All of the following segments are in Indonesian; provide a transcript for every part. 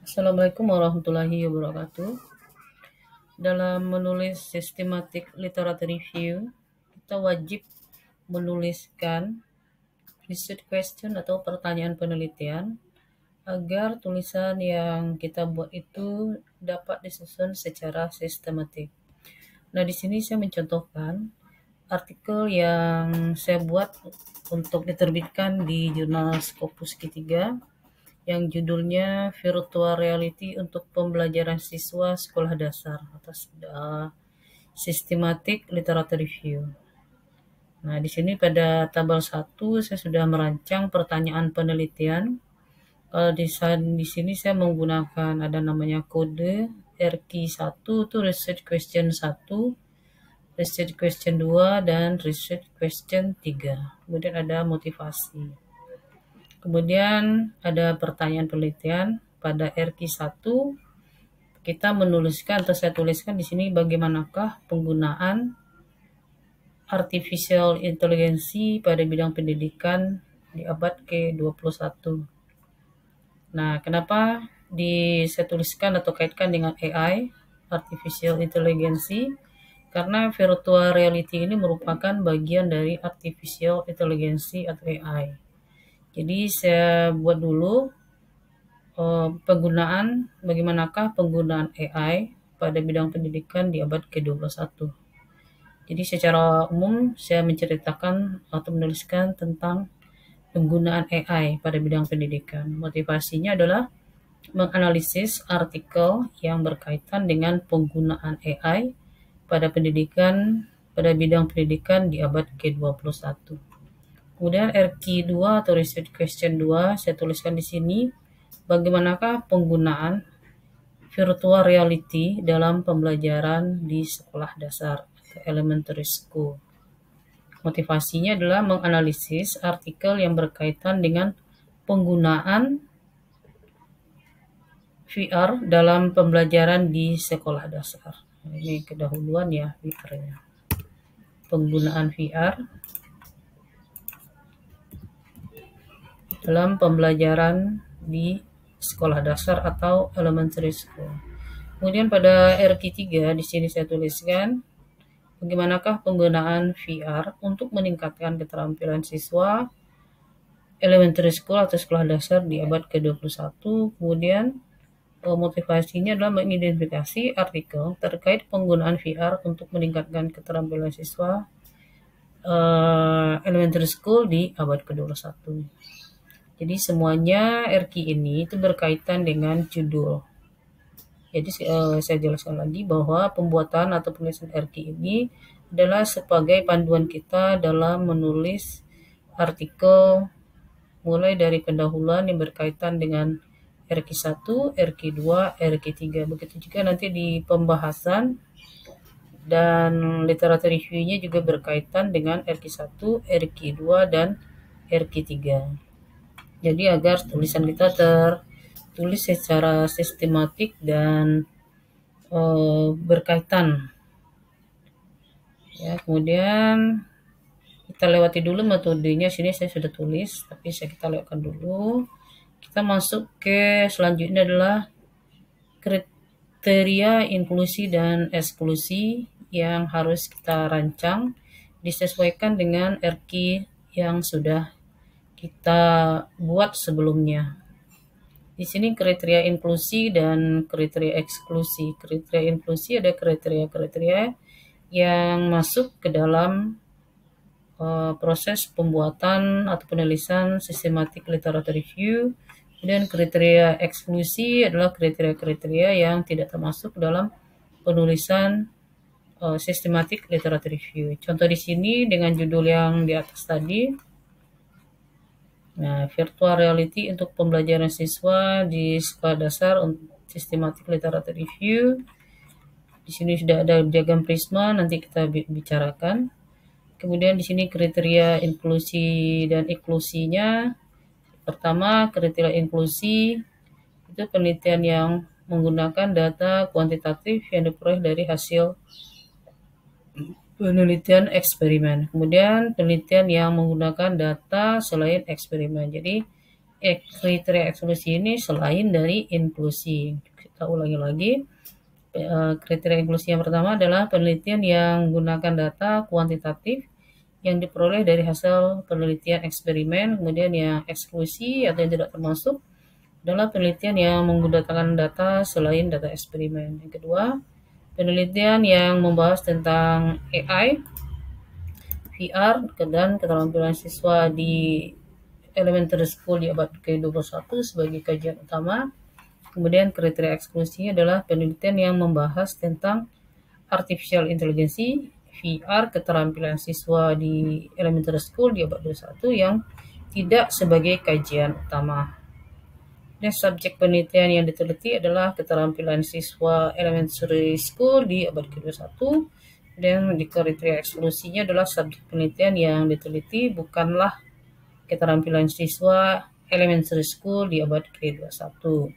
Assalamualaikum warahmatullahi wabarakatuh. Dalam menulis systematic literature review, kita wajib menuliskan research question atau pertanyaan penelitian agar tulisan yang kita buat itu dapat disusun secara sistematik. Nah, di sini saya mencontohkan artikel yang saya buat untuk diterbitkan di jurnal Scopus Q3 yang judulnya Virtual Reality untuk Pembelajaran Siswa Sekolah Dasar atas Systematic Literature Review. Nah, di sini pada tabel 1 saya sudah merancang pertanyaan penelitian. Kalau di sini saya menggunakan ada namanya kode RQ1 itu Research Question 1, Research Question 2, dan Research Question 3. Kemudian ada motivasi. Kemudian ada pertanyaan penelitian pada RQ1 kita menuliskan atau saya tuliskan di sini bagaimanakah penggunaan artificial intelligence pada bidang pendidikan di abad ke-21. Nah, kenapa saya tuliskan atau kaitkan dengan AI, artificial intelligence? Karena virtual reality ini merupakan bagian dari artificial intelligence atau AI. Jadi saya buat dulu bagaimanakah penggunaan AI pada bidang pendidikan di abad ke-21. Jadi secara umum saya menceritakan atau menuliskan tentang penggunaan AI pada bidang pendidikan. Motivasinya adalah menganalisis artikel yang berkaitan dengan penggunaan AI pada bidang pendidikan di abad ke-21. Kemudian RQ2 atau Research Question 2 saya tuliskan di sini bagaimanakah penggunaan virtual reality dalam pembelajaran di sekolah dasar atau elementary school. Motivasinya adalah menganalisis artikel yang berkaitan dengan penggunaan VR dalam pembelajaran di sekolah dasar. Ini kedahuluan ya VR-nya. Penggunaan VR dalam pembelajaran di sekolah dasar atau elementary school. Kemudian pada RQ3 di sini saya tuliskan bagaimanakah penggunaan VR untuk meningkatkan keterampilan siswa elementary school atau sekolah dasar di abad ke-21. Kemudian motivasinya adalah mengidentifikasi artikel terkait penggunaan VR untuk meningkatkan keterampilan siswa elementary school di abad ke-21. Jadi semuanya RQ ini itu berkaitan dengan judul. Jadi saya jelaskan lagi bahwa pembuatan atau penulisan RQ ini adalah sebagai panduan kita dalam menulis artikel mulai dari pendahuluan yang berkaitan dengan RQ1, RQ2, RQ3. Begitu juga nanti di pembahasan dan literatur review-nya juga berkaitan dengan RQ1, RQ2, dan RQ3. Jadi agar tulisan kita tertulis secara sistematik dan berkaitan. Ya, kemudian kita lewati dulu metodenya. Sini saya sudah tulis, tapi kita lewatkan dulu. Kita masuk ke selanjutnya adalah kriteria inklusi dan eksklusi yang harus kita rancang disesuaikan dengan RQ yang sudah kita buat sebelumnya. Di sini kriteria inklusi dan kriteria eksklusi. Kriteria inklusi ada kriteria-kriteria yang masuk ke dalam proses pembuatan atau penulisan systematic literature review. Dan kriteria eksklusi adalah kriteria-kriteria yang tidak termasuk dalam penulisan systematic literature review. Contoh di sini dengan judul yang di atas tadi. Nah, virtual reality untuk pembelajaran siswa di sekolah dasar untuk systematic literature review. Di sini sudah ada diagram prisma, nanti kita bicarakan. Kemudian di sini kriteria inklusi dan eksklusinya. Pertama, kriteria inklusi itu penelitian yang menggunakan data kuantitatif yang diperoleh dari hasil penelitian eksperimen. Kemudian penelitian yang menggunakan data selain eksperimen. Jadi kriteria eksklusi ini selain dari inklusi. Kita ulangi lagi. Kriteria inklusi yang pertama adalah penelitian yang menggunakan data kuantitatif yang diperoleh dari hasil penelitian eksperimen. Kemudian yang eksklusi atau yang tidak termasuk adalah penelitian yang menggunakan data selain data eksperimen. Yang kedua, penelitian yang membahas tentang AI, VR, dan keterampilan siswa di elementary school di abad ke-21 sebagai kajian utama. Kemudian kriteria eksklusinya adalah penelitian yang membahas tentang artificial intelligence, VR, keterampilan siswa di elementary school di abad 21 yang tidak sebagai kajian utama. Dan subjek penelitian yang diteliti adalah keterampilan siswa elementary school di abad ke-21. Dan di kriteria eksklusinya adalah subjek penelitian yang diteliti bukanlah keterampilan siswa elementary school di abad ke-21.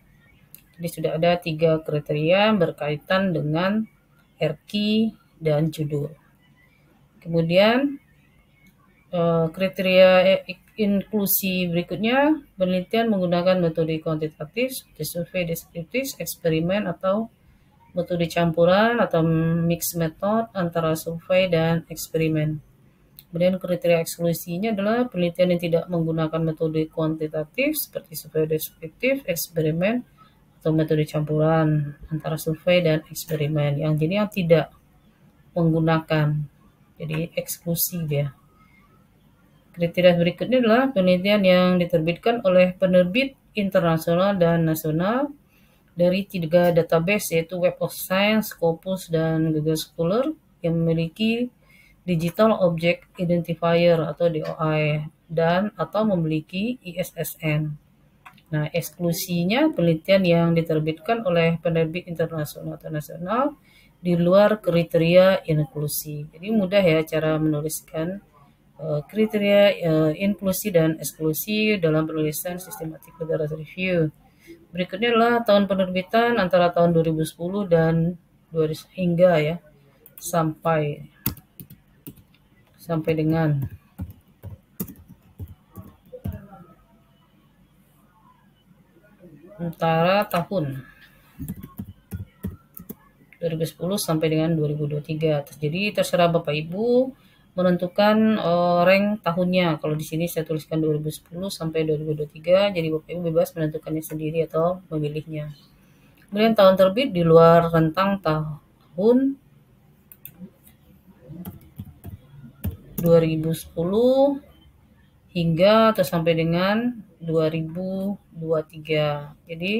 Jadi sudah ada 3 kriteria berkaitan dengan RQ dan judul. Kemudian kriteria inklusi berikutnya, penelitian menggunakan metode kuantitatif, survei deskriptif, eksperimen atau metode campuran atau mixed method antara survei dan eksperimen. Kemudian kriteria eksklusinya adalah penelitian yang tidak menggunakan metode kuantitatif seperti survei deskriptif, eksperimen, atau metode campuran antara survei dan eksperimen. Yang tidak menggunakan, jadi eksklusi dia. Kriteria berikutnya adalah penelitian yang diterbitkan oleh penerbit internasional dan nasional dari 3 database yaitu Web of Science, Scopus, dan Google Scholar yang memiliki Digital Object Identifier atau DOI dan atau memiliki ISSN. Nah, eksklusinya penelitian yang diterbitkan oleh penerbit internasional atau nasional di luar kriteria inklusi. Jadi mudah ya cara menuliskan kriteria inklusi dan eksklusi dalam penulisan Systematic Literature Review. Berikutnya adalah tahun penerbitan antara tahun 2010 dan hingga ya sampai dengan antara tahun 2010 sampai dengan 2023. Jadi terserah Bapak Ibu menentukan rank tahunnya. Kalau di sini saya tuliskan 2010 sampai 2023, jadi Bapak Ibu bebas menentukannya sendiri atau memilihnya. Kemudian tahun terbit di luar rentang tahun 2010 hingga atau sampai dengan 2023. Jadi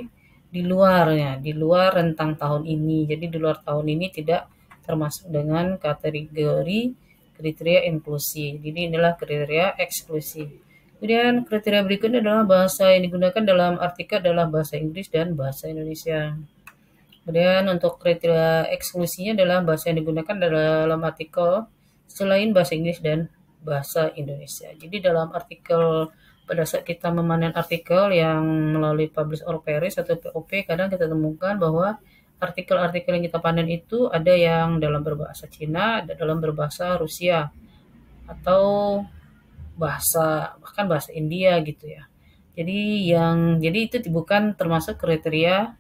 di luar rentang tahun ini. Jadi di luar tahun ini tidak termasuk dengan kategori kriteria inklusi. Jadi inilah kriteria eksklusi. Kemudian kriteria berikutnya adalah bahasa yang digunakan dalam artikel adalah bahasa Inggris dan bahasa Indonesia. Kemudian untuk kriteria eksklusinya adalah bahasa yang digunakan dalam artikel selain bahasa Inggris dan bahasa Indonesia. Jadi dalam artikel pada saat kita memanen artikel yang melalui publish or perish atau POP, kadang kita temukan bahwa artikel-artikel yang kita panen itu ada yang dalam berbahasa Cina, ada dalam berbahasa Rusia, atau bahkan bahasa India gitu ya. Jadi itu bukan termasuk kriteria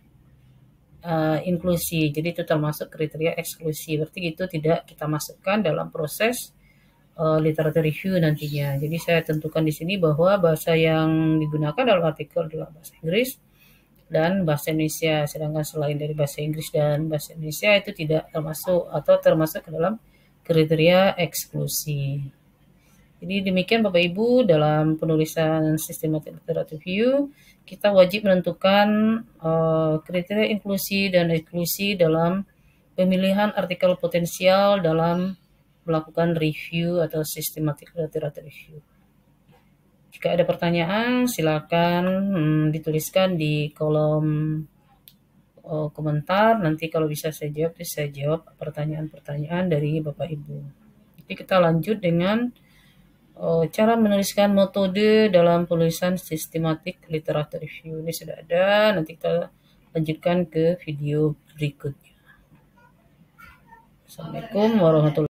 inklusi. Jadi itu termasuk kriteria eksklusi. Berarti itu tidak kita masukkan dalam proses literatur review nantinya. Jadi saya tentukan di sini bahwa bahasa yang digunakan dalam artikel adalah bahasa Inggris dan bahasa Indonesia. Sedangkan selain dari bahasa Inggris dan bahasa Indonesia itu tidak termasuk atau termasuk ke dalam kriteria eksklusi. Jadi demikian Bapak Ibu dalam penulisan Systematic Literature Review kita wajib menentukan kriteria inklusi dan eksklusi dalam pemilihan artikel potensial dalam melakukan review atau Systematic Literature Review. Jika ada pertanyaan, silakan dituliskan di kolom komentar. Nanti kalau bisa saya jawab pertanyaan-pertanyaan dari Bapak Ibu. Jadi kita lanjut dengan cara menuliskan metode dalam penulisan Systematic Literature Review. Ini sudah ada, nanti kita lanjutkan ke video berikutnya. Assalamualaikum warahmatullahi wabarakatuh.